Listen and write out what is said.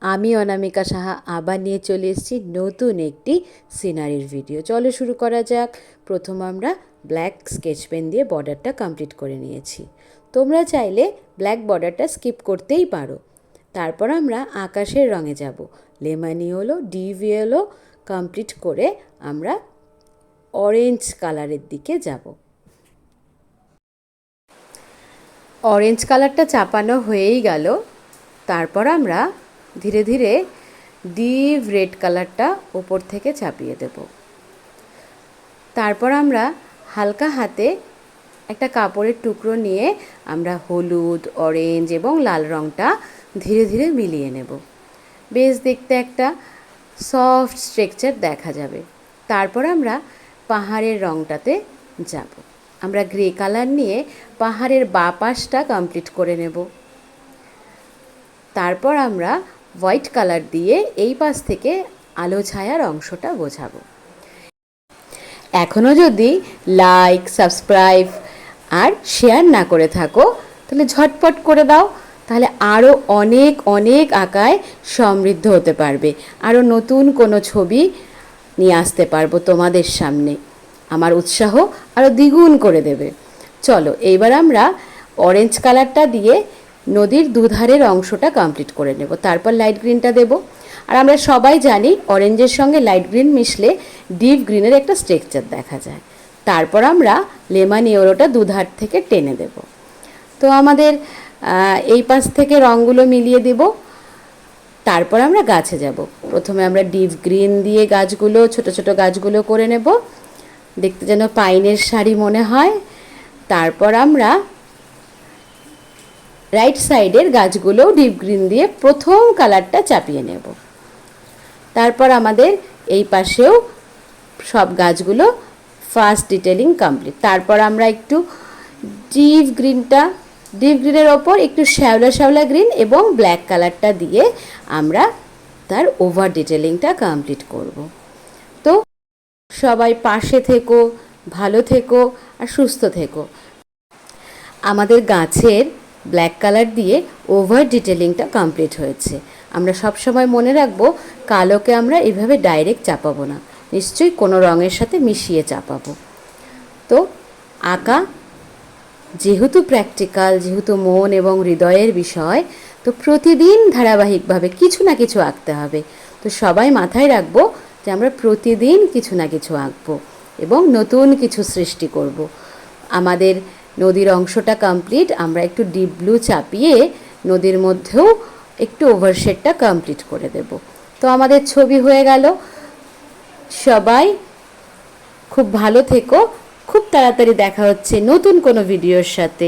আমি অনামিকা সাহা আবার নিয়ে চলে এসেছি নতুন একটি সিনারির ভিডিও। চলো শুরু করা যাক। প্রথম আমরা ব্ল্যাক স্কেচ পেন দিয়ে বর্ডারটা কমপ্লিট করে নিয়েছি। তোমরা চাইলে ব্ল্যাক বর্ডারটা স্কিপ করতেই পারো। তারপর আমরা আকাশের রঙে যাব। Lemon yellow, deep yellow complete করে আমরা অরেঞ্জ কালারের দিকে যাব। অরেঞ্জ কালারটা চাপানো হয়েই গেল। তারপর আমরা ধীরে ধীরে ডিপ রেড কালারটা ওপর থেকে চাপিয়ে দেব। তারপর আমরা হালকা হাতে একটা কাপড়ের টুকরো নিয়ে আমরা হলুদ, অরেঞ্জ এবং লাল রঙটা ধীরে ধীরে মিলিয়ে নেব। বেশ দেখতে একটা সফট স্ট্রাকচার দেখা যাবে। তারপর আমরা পাহাড়ের রঙটাতে যাব। আমরা গ্রে কালার নিয়ে পাহাড়ের বাঁ পাশটা কমপ্লিট করে নেব। তারপর আমরা হোয়াইট কালার দিয়ে এই পাশ থেকে আলো ছায়ার অংশটা বোঝাবো। এখনও যদি লাইক, সাবস্ক্রাইব আর শেয়ার না করে থাকো তাহলে ঝটপট করে দাও, তাহলে আরও অনেক অনেক আঁকায় সমৃদ্ধ হতে পারবে, আরও নতুন কোনো ছবি নিয়ে আসতে পারবো তোমাদের সামনে। আমার উৎসাহ আরও দ্বিগুণ করে দেবে। চলো এইবার আমরা অরেঞ্জ কালারটা দিয়ে নদীর দুধারের অংশটা কমপ্লিট করে নেব। তারপর লাইট গ্রিনটা দেব। আর আমরা সবাই জানি অরেঞ্জের সঙ্গে লাইট গ্রিন মিশলে ডিপ গ্রিনের একটা স্ট্রাকচার দেখা যায়। তারপর আমরা লেমন ইয়েলোটা দুধার থেকে টেনে দেব। তো আমাদের এই পাশ থেকে রঙগুলো মিলিয়ে দেব। তারপর আমরা গাছে যাব। প্রথমে আমরা ডিপ গ্রিন দিয়ে গাছগুলো, ছোট ছোট গাছগুলো করে নেব, দেখতে যেন পাইনের শাড়ি মনে হয়। তারপর আমরা রাইট সাইডের গাছগুলো ডিপ গ্রিন দিয়ে প্রথম কালারটা চাপিয়ে নেব। তারপর আমাদের এই পাশেও সব গাছগুলো ফার্স্ট ডিটেলিং কমপ্লিট। তারপর আমরা একটু ডিপ গ্রিনের ওপর একটু শ্যাওলা শ্যাওলা গ্রিন এবং ব্ল্যাক কালারটা দিয়ে আমরা তার ওভার ডিটেলিংটা কমপ্লিট করব। তো সবাই পাশে থেকো, ভালো থেকো আর সুস্থ থেকো। আমাদের গাছের ব্ল্যাক কালার দিয়ে ওভার ডিটেলিংটা কমপ্লিট হয়েছে। আমরা সব সময় মনে রাখবো কালোকে আমরা এইভাবে ডাইরেক্ট চাপাবো না, নিশ্চয়ই কোনো রঙের সাথে মিশিয়ে চাপাবো। তো আঁকা যেহেতু প্র্যাকটিক্যাল, যেহেতু মন এবং হৃদয়ের বিষয়, তো প্রতিদিন ধারাবাহিকভাবে কিছু না কিছু আঁকতে হবে। তো সবাই মাথায় রাখবো যে আমরা প্রতিদিন কিছু না কিছু আঁকবো এবং নতুন কিছু সৃষ্টি করব। আমাদের নদীর অংশটা কমপ্লিট। আমরা একটু ডিপ ব্লু চাপিয়ে নদীর মধ্যেও একটু ওভারশেডটা কমপ্লিট করে দেব। তো আমাদের ছবি হয়ে গেল। সবাই খুব ভালো থেকো। খুব তাড়াতাড়ি দেখা হচ্ছে নতুন কোনো ভিডিওর সাথে।